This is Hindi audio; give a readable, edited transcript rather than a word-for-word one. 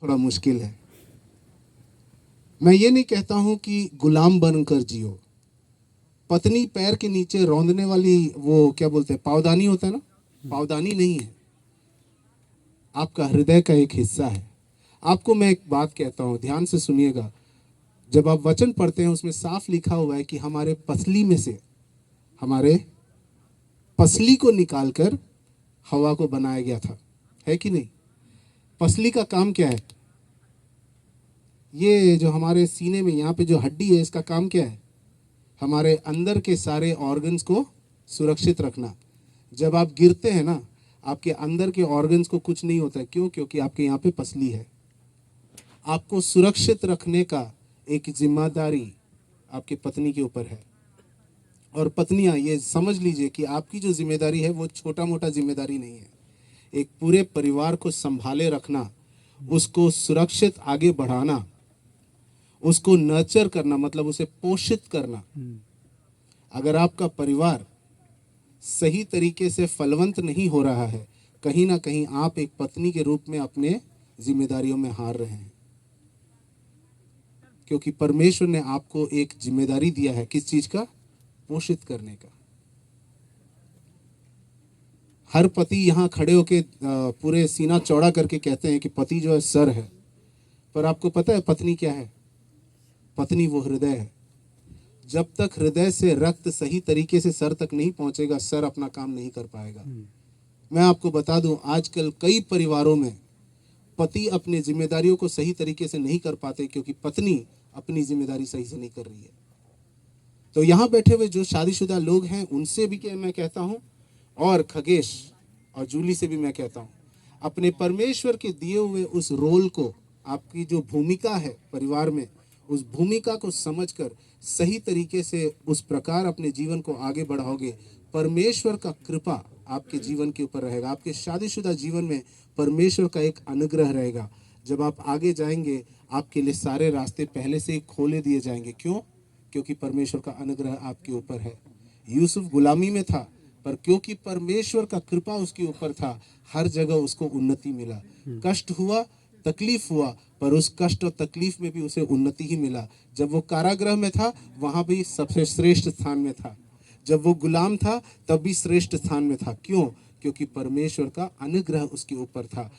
थोड़ा मुश्किल है। मैं ये नहीं कहता हूं कि गुलाम बनकर जियो। पत्नी पैर के नीचे रौंदने वाली, वो क्या बोलते हैं, पावदानी होता है ना, पावदानी नहीं है, आपका हृदय का एक हिस्सा है। आपको मैं एक बात कहता हूं, ध्यान से सुनिएगा। जब आप वचन पढ़ते हैं उसमें साफ लिखा हुआ है कि हमारे पसली में से, हमारे पसली को निकालकर हवा को बनाया गया था, है कि नहीं? पसली का काम क्या है? ये जो हमारे सीने में यहाँ पे जो हड्डी है, इसका काम क्या है? हमारे अंदर के सारे ऑर्गन्स को सुरक्षित रखना। जब आप गिरते हैं ना, आपके अंदर के ऑर्गन्स को कुछ नहीं होता है। क्यों? क्योंकि आपके यहाँ पे पसली है। आपको सुरक्षित रखने का एक जिम्मेदारी आपकी पत्नी के ऊपर है। और पत्नियां, ये समझ लीजिए कि आपकी जो जिम्मेदारी है वो छोटा मोटा जिम्मेदारी नहीं है। एक पूरे परिवार को संभाले रखना, उसको सुरक्षित आगे बढ़ाना, उसको नर्चर करना, मतलब उसे पोषित करना। अगर आपका परिवार सही तरीके से फलवंत नहीं हो रहा है, कहीं ना कहीं आप एक पत्नी के रूप में अपने जिम्मेदारियों में हार रहे हैं। क्योंकि परमेश्वर ने आपको एक जिम्मेदारी दिया है, किस चीज का? पोषित करने का। हर पति यहाँ खड़े होके पूरे सीना चौड़ा करके कहते हैं कि पति जो है सर है, पर आपको पता है पत्नी क्या है? पत्नी वो हृदय है। जब तक हृदय से रक्त सही तरीके से सर तक नहीं पहुंचेगा, सर अपना काम नहीं कर पाएगा। मैं आपको बता दूं, आजकल कई परिवारों में पति अपने जिम्मेदारियों को सही तरीके से नहीं कर पाते, क्योंकि पत्नी अपनी जिम्मेदारी सही से नहीं कर रही है। तो यहाँ बैठे हुए जो शादीशुदा लोग हैं, उनसे भी मैं कहता हूँ, और खगेश और जूली से भी मैं कहता हूँ, अपने परमेश्वर के दिए हुए उस रोल को, आपकी जो भूमिका है परिवार में, उस भूमिका को समझकर सही तरीके से उस प्रकार अपने जीवन को आगे बढ़ाओगे, परमेश्वर का कृपा आपके जीवन के ऊपर रहेगा। आपके शादीशुदा जीवन में परमेश्वर का एक अनुग्रह रहेगा। जब आप आगे जाएंगे, आपके लिए सारे रास्ते पहले से ही खोले दिए जाएंगे। क्यों? क्योंकि परमेश्वर का अनुग्रह आपके ऊपर है। यूसुफ गुलामी में था, पर क्योंकि परमेश्वर का कृपा उसके ऊपर था, हर जगह उसको उन्नति मिला। कष्ट हुआ, तकलीफ हुआ, पर उस कष्ट और तकलीफ में भी उसे उन्नति ही मिला। जब वो कारागृह में था, वहां भी सबसे श्रेष्ठ स्थान में था। जब वो गुलाम था, तब भी श्रेष्ठ स्थान में था। क्यों? क्योंकि परमेश्वर का अनुग्रह उसके ऊपर था।